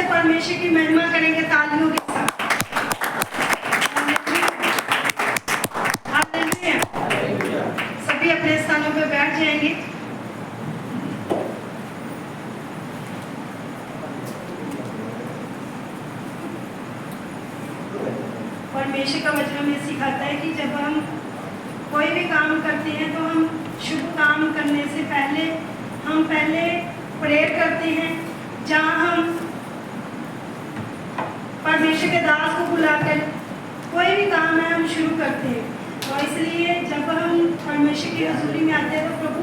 परमेश्वर की महिमा करेंगे तालियों के साथ। हालेलुया। सभी अपने स्थानों पर बैठ जाएंगे। परमेश्वर का वचन हमें सिखाता है कि जब हम कोई भी काम करते हैं तो हम शुभ काम करने से पहले हम प्रेयर करते हैं, जहाँ हम परमेश्वर के दास को बुलाकर कोई भी काम है हम शुरू करते हैं। और इसलिए जब हम परमेश्वर की हजूरी में आते हैं तो प्रभु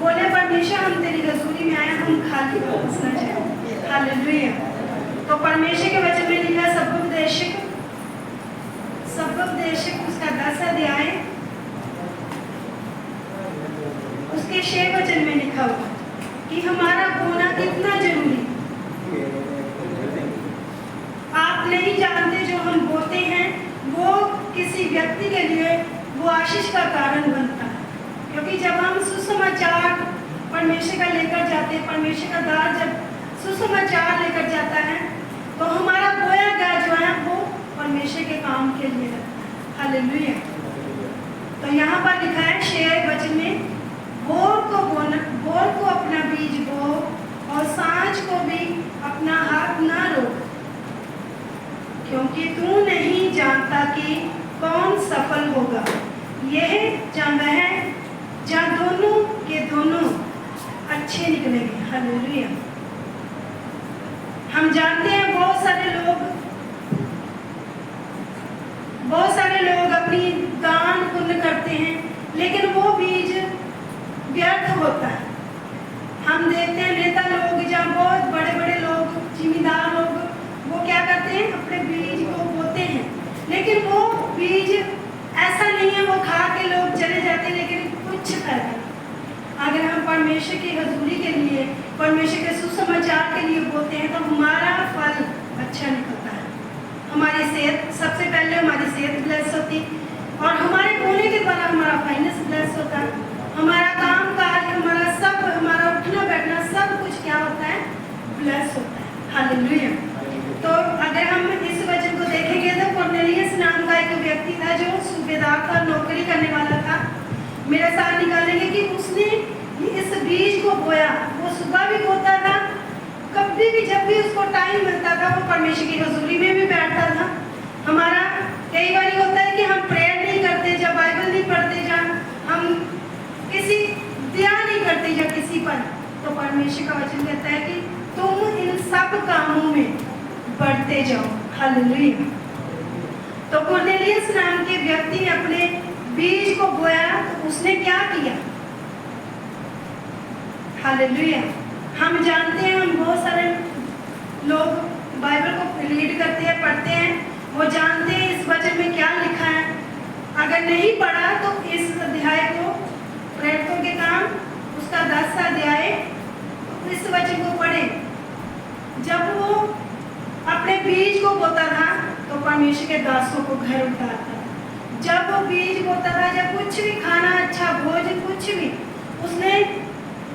बोले, परमेश्वर हम तेरी हजूरी में आए, हम खाली वापस न जाए। हालेलुया। तो परमेश्वर के वचन में लिखा सबोपदेशक उसका 10 अध्याय उसके 6 वचन में लिखा हुआ कि हमारा बोना कितना जरूरी। आप नहीं जानते जो हम बोते हैं वो किसी व्यक्ति के लिए वो आशीष का कारण बनता है। क्योंकि जब हम सुसमाचार परमेश्वर का लेकर जाते हैं, परमेश्वर का दास जब सुसमाचार लेकर जाता है तो हमारा बोया गया जो है वो परमेश्वर के काम के लिए लगता है। हालेलुया। तो यहाँ पर लिखा है 6 वचन में, भोर को अपना बीज बो और सांझ को भी अपना हाथ ना रोक, क्योंकि तू नहीं जानता कि कौन सफल होगा। यह जगह है जहाँ दोनों के दोनों अच्छे निकलेंगे। हालेलुया। हम जानते हैं बहुत सारे लोग अपनी दान पुण्य करते हैं, लेकिन वो बीज व्यर्थ होता है। हम देखते हैं नेता लोग, जहाँ बहुत बड़े बड़े लोग, जिम्मेदार लोग, वो क्या करते हैं, अपने बीज को बोते हैं, लेकिन वो बीज ऐसा नहीं है वो खा के लोग चले जाते, लेकिन कुछ फायदा। अगर हम परमेश्वर की हजूरी के लिए, परमेश्वर के सुसमाचार के लिए बोते हैं तो हमारा फल अच्छा निकलता है। हमारी सेहत, सबसे पहले हमारी सेहत ब्लेस होती, और हमारे बोने के द्वारा हमारा फाइनेंस ब्लेस होता है, हमारा काम काज, हमारा सब, हमारा उठना बैठना सब कुछ क्या होता है, ब्लेस होता है। हालेलुया। तो अगर हम इस वचन को देखेंगे तो कुरनेलियस नाम का एक व्यक्ति था जो सूबेदार का नौकरी करने वाला था। मेरे साथ निकालेंगे कि उसने इस बीज को बोया। वो सुबह भी बोता था, कभी भी जब भी उसको टाइम मिलता था वो परमेश्वर की हजूरी में भी बैठता था। हमारा कई बार होता है कि हम प्रेयर नहीं करते, जब बाइबल नहीं पढ़ते, जब हम किसी दया नहीं करते जब किसी पर, तो परमेश्वर का वचन कहता है कि तुम इन सब कामों में बढ़ते जाओ। हालेलुया। तो कुरनेलियस नाम के व्यक्ति ने अपने बीज को बोया, तो उसने क्या किया। हालेलुया। हम जानते हैं, हम बहुत सारे लोग बाइबल को रीड करते हैं, पढ़ते हैं, वो जानते हैं इस वचन में क्या लिखा है। अगर नहीं पढ़ा तो इस अध्याय को, प्रेरितों के काम उसका 10 अध्याय, इस वचन को पढ़े। जब वो अपने बीज को बोता था तो परमेश्वर के दासों को घर उठाता था। जब वो बीज बोता था, जब कुछ भी खाना, अच्छा भोजन, कुछ भी, उसने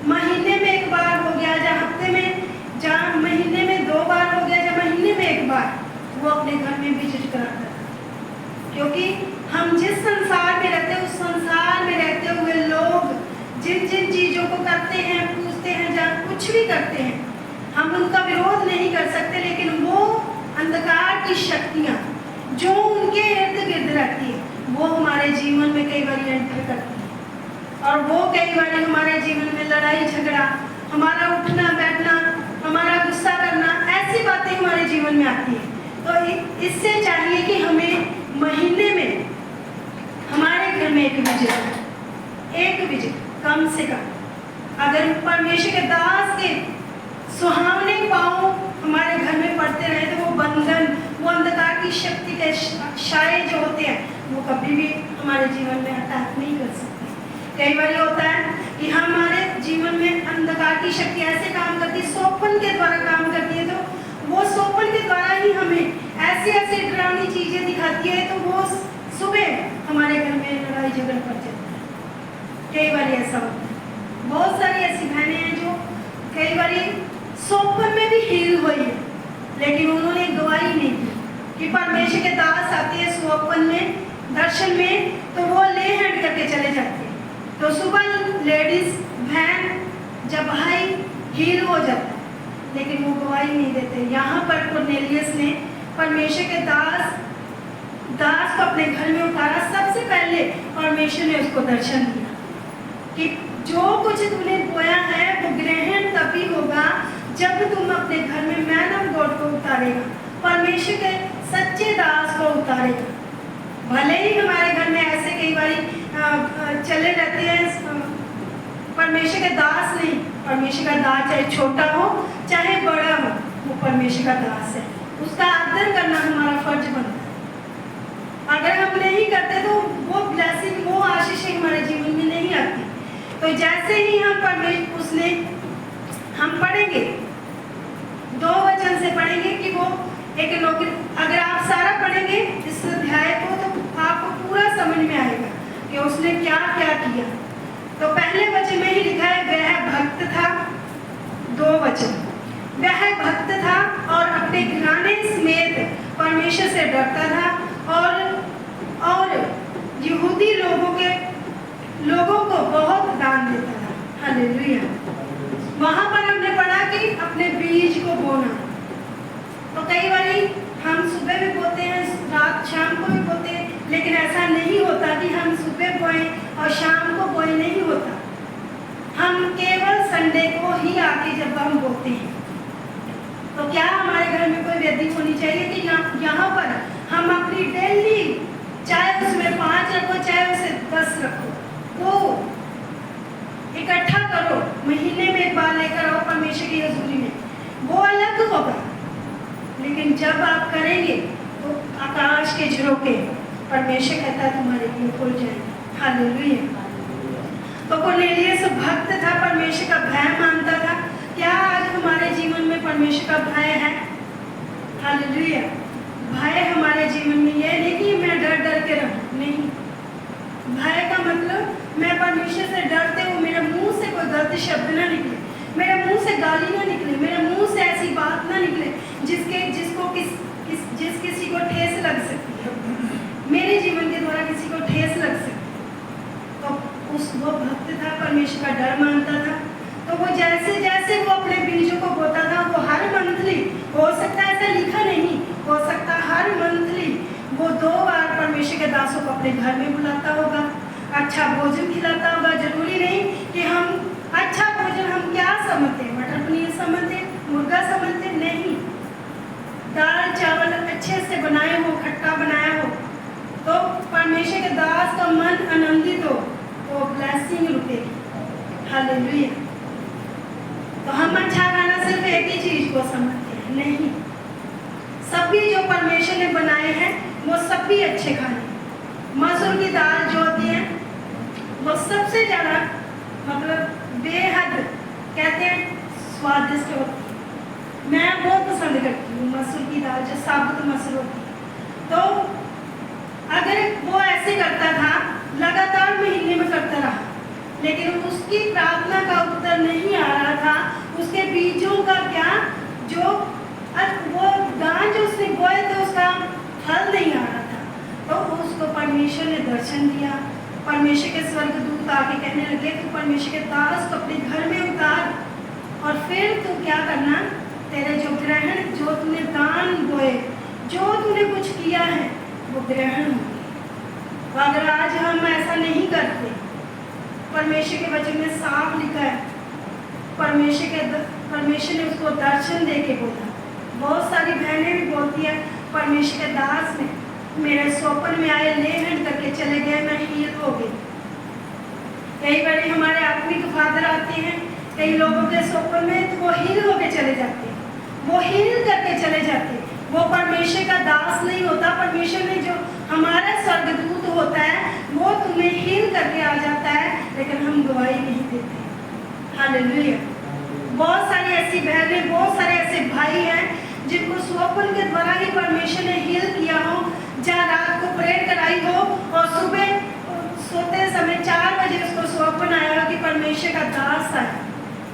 महीने में एक बार हो गया, या हफ्ते में, जहाँ महीने में 2 बार हो गया, या महीने में 1 बार, वो अपने घर में विजिट कराता था। क्योंकि हम जिस संसार में रहते हैं, उस संसार में रहते हुए लोग जिन जिन चीज़ों को करते हैं, पूछते हैं, जहाँ कुछ भी करते हैं, हम उनका विरोध नहीं कर सकते, लेकिन वो अंधकार की शक्तियाँ जो उनके इर्द गिर्द रहती है, वो हमारे जीवन में कई बार एंटर करती है, और वो कई बार हमारे जीवन में लड़ाई झगड़ा, हमारा उठना बैठना, हमारा गुस्सा करना, ऐसी बातें हमारे जीवन में आती है। तो इससे चाहिए कि हमें महीने में हमारे घर में एक विजिट कम से कम, अगर परमेश्वर के दास के सुहावने पाँव हमारे घर में पड़ते रहे तो वो बंधन, वो अंधकार की शक्ति के साए जो होते हैं, वो कभी भी हमारे जीवन में अटैक नहीं कर सकते। कई बार होता है कि हमारे जीवन में अंधकार की शक्ति ऐसे काम करती है, सोपन के द्वारा काम करती है, तो वो सोपन के द्वारा ही हमें ऐसी ऐसी डरावनी चीजें दिखाती है, तो वो सुबह हमारे घर में लड़ाई झगड़ा पड़ जाता है। कई बार ऐसा होता है। बहुत सारी ऐसी बहनें हैं जो कई बार सोपन में भी हील हुई है, लेकिन उन्होंने गवाही नहीं दी कि परमेश्वर के दास आते हैं स्वप्न में, दर्शन में, तो वो ले हैंड करके चले जाते हैं। तो सुबह लेडीज बहन जब भाई हील हो जाता है, लेकिन वो गवाही नहीं देते। यहाँ पर कुरनेलियस ने परमेश्वर के दास को अपने घर में उतारा। सबसे पहले परमेश्वर ने उसको दर्शन दिया कि जो कुछ तूने बोया है वो ग्रहण तभी होगा जब तुम अपने घर में मैन ऑफ गॉड को उतारेगा, परमेश्वर के सच्चे दास को उतारेगा। भले ही हमारे घर में ऐसे कई बार चले रहते हैं, परमेश्वर के दास नहीं, परमेश्वर का दास चाहे छोटा हो चाहे बड़ा हो, वो परमेश्वर का दास है, उसका आदर करना हमारा फर्ज बनता है। अगर हम नहीं करते तो वो ब्लेसिंग, वो आशीषें हमारे जीवन में नहीं आती। तो जैसे ही हम हम पढ़ेंगे 2 वचन से पढ़ेंगे कि वो एक नौकरी, अगर आप सारा पढ़ेंगे इस अध्याय को तो आपको पूरा समझ में आएगा कि उसने क्या क्या किया। तो पहले वचन में ही लिखा है वह भक्त था। 2 वचन, वह भक्त था और अपने घराने समेत परमेश्वर से डरता था और यहूदी लोगों को बहुत दान देता था। हालेलुया। वहां पर हमने पढ़ा कि अपने बीज को बोना। तो कई बार हम सुबह भी बोते हैं, रात शाम को भी बोते हैं, लेकिन ऐसा नहीं होता कि हम सुबह बोए और शाम को बोए, नहीं होता। हम केवल संडे को ही आके जब हम बोते हैं, तो क्या हमारे घर में कोई वेदी होनी चाहिए कि यहाँ पर हम अपनी डेली, चाहे उसमें 5 रखो चाहे उसे 10 रखो, वो इकट्ठा करो, महीने में एक बार लेकर आओ परमेश्वर की हजूरी में, वो अलग होगा। लेकिन जब आप करेंगे तो आकाश के झरोखे परमेश्वर कहता है तुम्हारे लिए खुल जाएंगे। हालेलुया। तो कुरनेलियस भक्त था, परमेश्वर का भय मानता था। क्या आज हमारे जीवन में परमेश्वर का भय है? हालेलुया। भय हमारे जीवन में यह नहीं कि मैं डर के रहूं, नहीं। भय का मतलब मैं परमेश्वर से डरते हूँ, मेरे मुंह से कोई गलत शब्द ना निकले, मेरे मुंह से गाली ना निकले, मेरे मुंह से ऐसी बात ना निकले जिस किसी को ठेस लग सकती है, मेरे जीवन के द्वारा किसी को ठेस लग सकती है। तो वो भक्त था, परमेश्वर का डर मानता था। तो वो जैसे वो अपने बीजों को बोता था, वो हर मंथली, हो सकता है ऐसा लिखा नहीं, हो सकता हर मंथली वो 2 बार परमेश्वर के दासों को अपने घर में बुलाता होगा, अच्छा भोजन खिलाता होगा। जरूरी नहीं कि हम अच्छा भोजन हम क्या समझते हैं, मटर पनीर समझते, मुर्गा समझते, नहीं। दाल चावल अच्छे से बनाए हो, खट्टा बनाया हो, तो परमेश्वर के दास का मन आनंदित हो, तो ब्लेसिंग रुकेगी। हालेलुया। तो हम अच्छा खाना सिर्फ एक ही चीज को समझते हैं, नहीं। सभी जो परमेश्वर ने बनाए हैं वो सभी अच्छे खाने। मसूर की दाल जो होती है वो सबसे ज्यादा, मतलब बेहद कहते हैं स्वादिष्ट होती है। मैं बहुत पसंद करती हूँ मसूर की दाल, जो साबुत मसूर होती है। तो अगर वो ऐसे करता था, लगातार महीने में करता रहा, लेकिन उसकी प्रार्थना का उत्तर नहीं आ रहा था, उसके बीजों का क्या, जो वो दान जो उसने बोए थे उसका फल नहीं आ रहा था। तो उसको परमेश्वर ने दर्शन दिया। परमेश्वर के स्वर्गदूत आके कहने लगे तू परमेश्वर के दास को अपने घर में उतार, और फिर तू क्या करना, तेरे जो ग्रहण, जो तूने दान बोए, जो तूने कुछ किया है, वो ग्रहण होंगे। तो अगर आज हम ऐसा नहीं करते, परमेश्वर के वचन में साफ लिखा है, परमेश्वर ने उसको दर्शन दे के बोला। बहुत सारी बहनें भी बोलती है परमेश्वर के दास ने मेरे स्वप्न में आए, ले हैंड करके चले गए, मैं हील हो गई। कई बार हमारे आत्मिक फादर आते हैं कई लोगों के स्वप्न में, तो वो हील होके चले जाते हैं, वो हील करके चले जाते हैं। वो परमेश्वर का दास नहीं होता। परमेश्वर ने जो हमारा स्वर्गदूत होता है वो तुम्हें हील करके आ जाता है, लेकिन हम गवाही नहीं देते। हालेलुया। बहुत सारी ऐसी बहनें, बहुत सारे ऐसे भाई हैं जिनको स्वप्न के द्वारा ही परमेश्वर ने हील किया हो, जहाँ रात को प्रेयर कराई हो और सुबह सोते समय 4 बजे उसको स्वप्न आया कि परमेश्वर का दास आया,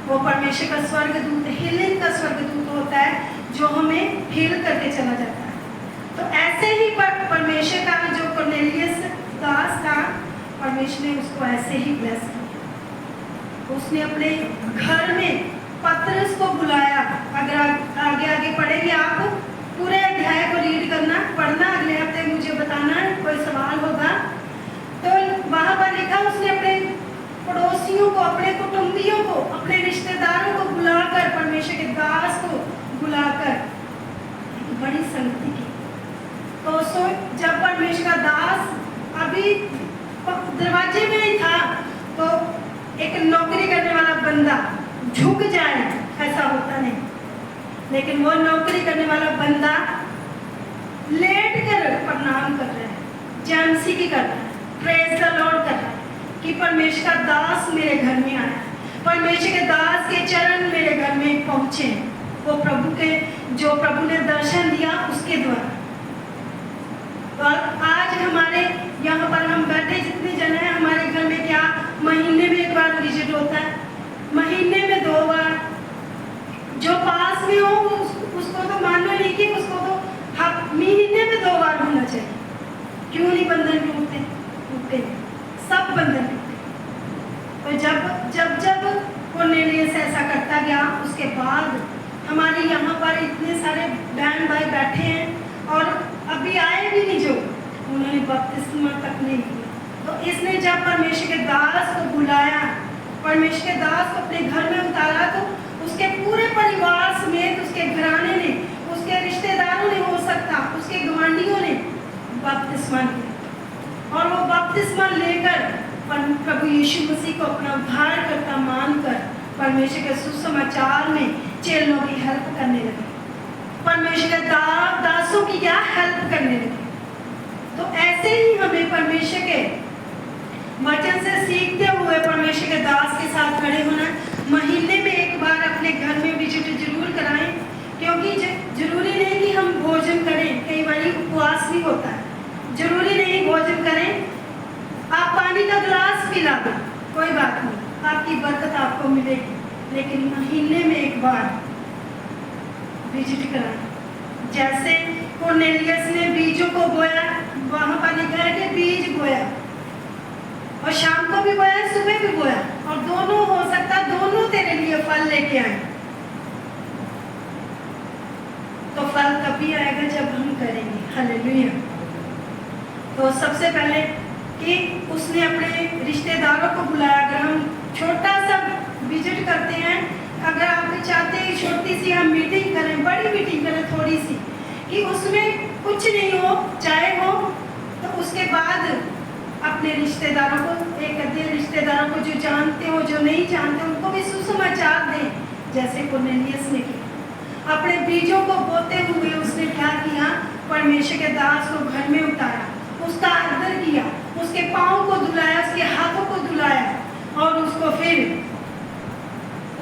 वो परमेश्वर का स्वर्गदूत, हीलिंग का स्वर्गदूत होता है जो हमें हील करके चला जाता है। तो ऐसे ही परमेश्वर का जो कुरनेलियस दास था, परमेश्वर ने उसको ऐसे ही ब्लेस किया। उसने अपने घर में पतरस को बुलाया। अगर आगे आगे पढ़ेंगे आप, पूरे अध्याय को रीड करना, पढ़ना, अगले हफ्ते मुझे बताना कोई सवाल होगा तो। वहाँ पर लिखा, उसने अपने पड़ोसियों को, अपने कुटुंबियों को, अपने रिश्तेदारों को बुलाकर, परमेश्वर के दास को बुलाकर एक बड़ी संगति की। तो जब परमेश्वर का दास अभी दरवाजे में ही था तो एक नौकरी करने वाला बंदा झुक जाए, ऐसा होता नहीं, लेकिन वो नौकरी करने वाला बंदा लेट कर प्रणाम कर रहा है, जैमसी की कर रहा है, प्रेज द लॉर्ड कर रहा है कि परमेश्वर का दास मेरे घर में आया, परमेश्वर के दास के चरण मेरे घर में पहुंचे। वो प्रभु के, जो प्रभु ने दर्शन दिया उसके द्वारा। और आज हमारे यहाँ पर हम बैठे जितने जन हैं, हमारे घर में क्या महीने में एक बार विजिट होता है, महीने में 2 बार। जो पास में हो उसको तो मानो नहीं कि उसको तो महीने में 2 बार होना चाहिए। क्यों नहीं बंधन टूटते? सब बंधन टूटते। तो जब कुरनेलियस ऐसा करता गया, उसके बाद हमारे यहाँ पर इतने सारे बहन भाई बैठे हैं और अभी आए भी नहीं, जो उन्होंने बपतिस्मा तक नहीं किया। तो इसने जब परमेश्वर के दास को बुलाया, परमेश्वर के दास को अपने घर में उतारा, तो उसके पूरे परिवार समेत, उसके घराने ने, उसके रिश्तेदारों ने, हो सकता उसके गवांडियों ने बपतिस्मा लिया। और वो बपतिस्मा लेकर प्रभु यीशु मसीह को अपना उद्धारकर्ता मानकर परमेश्वर के सुसमाचार में चेलों की हेल्प करने लगे, परमेश्वर के दासों की क्या हेल्प करने लगे। तो ऐसे ही हमें परमेश्वर के वचन से सीखते हुए परमेश्वर के दास के साथ खड़े होना। महीने में एक बार अपने घर में विजिट जरूर कराएं, क्योंकि जरूरी नहीं कि हम भोजन करें, कई बार उपवास भी होता है, जरूरी नहीं भोजन करें। आप पानी का गिलास पिला दो, कोई बात नहीं, आपकी बरकत आपको मिलेगी, लेकिन महीने में एक बार विजिट कराएं। जैसे कुरनेलियस ने बीजों को बोया, वहाँ पर लिखा है कि बीज बोया, और शाम को भी बोया, सुबह भी बोया, और दोनों हो सकता दोनों तेरे लिए फल लेके आए। तो फल तभी आएगा जब हम करेंगे। हालेलुया। तो सबसे पहले कि उसने अपने रिश्तेदारों को बुलाया। अगर हम छोटा सा विजिट करते हैं, अगर आप चाहते हैं छोटी सी हम मीटिंग करें, बड़ी मीटिंग करें थोड़ी सी, कि उसमें कुछ नहीं हो, चाहे हो, तो उसके बाद अपने रिश्तेदारों को, एक आधे रिश्तेदारों को जो जानते हो, जो नहीं जानते उनको भी सुसमाचार दें, जैसे कुरनेलियस ने किया। अपने बीजों को बोते हुए उसने क्या किया? परमेश्वर के दास को घर में उतारा, उसका आदर किया, उसके पाँव को धुलाया, उसके हाथों को धुलाया, और उसको फिर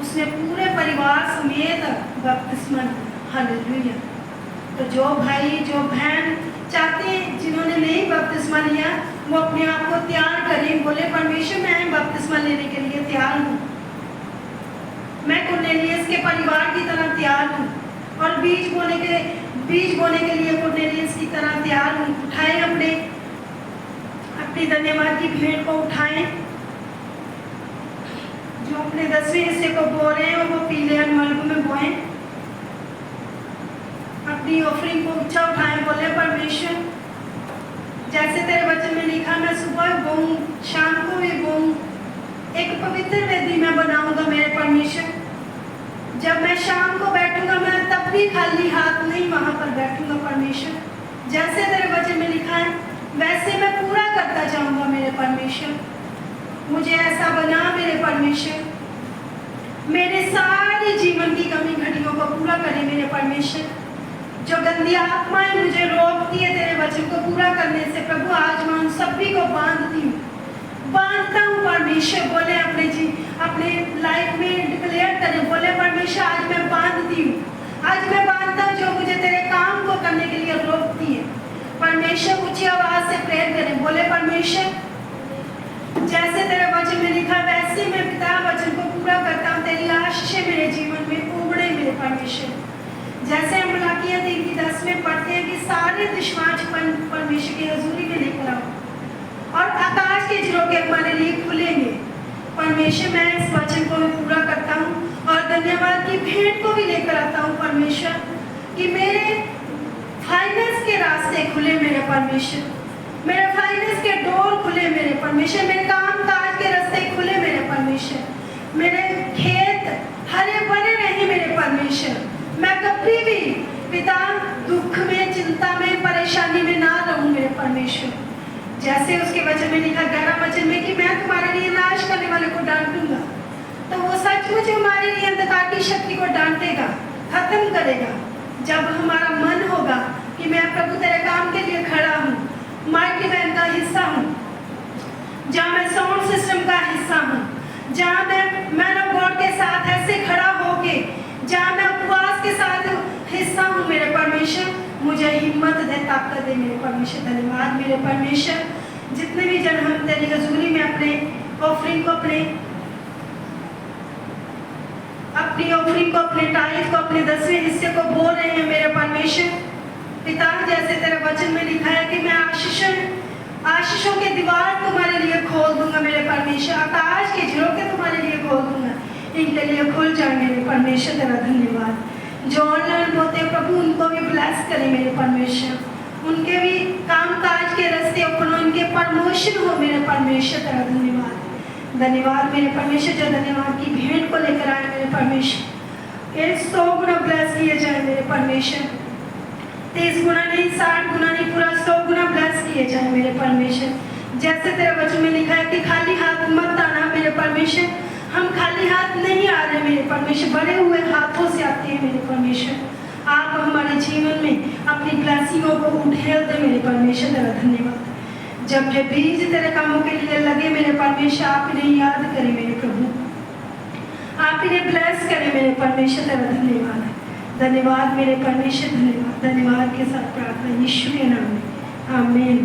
उसने पूरे परिवार समेत बपतिस्मा लिया। हालेलुया। तो जो भाई, जो बहन चाहते हैं, जिन्होंने नहीं बपतिस्मा लिया, वो अपने आप को तैयार करें, बोले परमेश्वर मैं बपतिस्मा लेने के लिए तैयार हूँ, मैं कुरनेलियस के परिवार की तरह तैयार हूँ, और बीज बोने के लिए कुरनेलियस की तरह तैयार हूँ। उठाएं अपनी धन्यवाद की भेंट को उठाएं। जो अपने 10वें हिस्से को बो रहे हैं वो पीले अनमोल में बोएं। अपनी ऑफरिंग को ऊंचा उठाएं, बोले परमेश्वर जैसे तेरे वचन में लिखा, मैं सुबह बोऊं, शाम को भी बोऊं, एक पवित्र वेदी में बनाऊंगा मेरे परमेश्वर। जब मैं शाम को बैठूंगा, मैं तब भी खाली हाथ नहीं वहां पर बैठूंगा परमेश्वर। जैसे तेरे वचन में लिखा है वैसे मैं पूरा करता जाऊंगा मेरे परमेश्वर। मुझे ऐसा बना मेरे परमेश्वर, मेरे सारे जीवन की कमी घटियों को पूरा करे मेरे परमेश्वर। जो गंदी आत्माएं मुझे रोकती है तेरे वचन को पूरा करने से, प्रभु आज मैं उन सभी को बांधती हूँ, बांधता हूँ परमेश्वर। बोले अपने लाइफ में डिक्लेयर करें, बोले परमेश्वर आज मैं बांधती हूँ, आज मैं बांधता हूँ जो मुझे तेरे काम को करने के लिए रोकती है। परमेश्वर ऊंची आवाज से प्रेयर करें, बोले परमेश्वर जैसे तेरे वचन में लिखा वैसे मैं पिता वचन को पूरा करता हूँ, तेरी आशीष परमेश्वर। जैसे हम मलाकिया 3:10 में पढ़ते हैं कि सारे दुश्मन परमेश्वर की हजूरी में लेकर आओ और आकाश के झरोखे हमारे लिए खुलेंगे। परमेश्वर, मैं इस वचन को भी पूरा करता हूँ और धन्यवाद की भेंट को भी लेकर आता हूँ परमेश्वर, कि मेरे फाइनेंस के रास्ते खुले मेरे परमेश्वर, मेरे फाइनेंस के डोर खुले मेरे परमेश्वर, मेरे काम काज के रास्ते खुले मेरे परमेश्वर, मेरे खेत हरे भरे रहे मेरे परमेश्वर। मैं कभी भी पिता दुख में, चिंता में, परेशानी में ना रहूं मेरे परमेश्वर। जैसे उसके वचन में लिखा 11 वचन में कि मैं तुम्हारे लिए नाश करने वाले को डांटूंगा, तो वो सचमुच हमारे लिए अंधकार की शक्ति को डांटेगा, खत्म करेगा। जब हमारा मन होगा कि मैं प्रभु तेरे काम के लिए खड़ा हूँ, माइटी बैंड का हिस्सा हूँ, जहाँ मैं साउंड सिस्टम का हिस्सा हूँ, जहाँ मैं मैन ऑफ गॉड के साथ ऐसे खड़ा होके, जहाँ मैं उपवास के साथ हिस्सा हूँ मेरे परमेश्वर, मुझे हिम्मत दे, ताकत दे मेरे परमेश्वर। धन्यवाद मेरे परमेश्वर। जितने भी जन हम तेरी हजूरी में अपने ऑफरिंग को अपने टाइट को, अपने 10वें हिस्से को बोल रहे हैं मेरे परमेश्वर पिता, जैसे तेरे वचन में लिखा है कि मैं आशीषों के दीवार तुम्हारे लिए खोल दूंगा मेरे परमेश्वर, आकाश के झरोखे तुम्हारे लिए खोल दूंगा, इनके लिए खुल जाए मेरे परमेश्वर। तेरा धन्यवाद। जो ऑनलाइन होते हैं प्रभु, उनको भी ब्लेस करें मेरे परमेश्वर, उनके भी काम काज के रास्ते ओपन हो, उनके प्रमोशन हो मेरे परमेश्वर। तेरा धन्यवाद। धन्यवाद मेरे परमेश्वर, जो धन्यवाद की भेंट को लेकर आए मेरे परमेश्वर, 100 गुना ब्लेस किए जाए मेरे परमेश्वर, 30 गुना नहीं, 60 गुना नहीं, पूरा 100 गुना ब्लेस किए जाए मेरे परमेश्वर। जैसे तेरे वचन में लिखा है कि खाली हाथ मत आना मेरे परमेश्वर, हम खाली हाथ नहीं आ रहे मेरे परमेश्वर, भरे हुए हाथों से आते हैं मेरे परमेश्वर। आप हमारे जीवन में अपनी ब्लेसिंगों को उठेल दे मेरे परमेश्वर। तेरा धन्यवाद। जब ये बीज तेरे कामों के लिए लगे मेरे परमेश्वर, आप इन्हें याद करें मेरे प्रभु, आप इन्हें ब्लेस करें मेरे परमेश्वर। तेरा धन्यवाद है। धन्यवाद मेरे परमेश्वर, धन्यवाद। धन्यवाद के साथ प्रार्थना यीशु के नाम में, आमीन।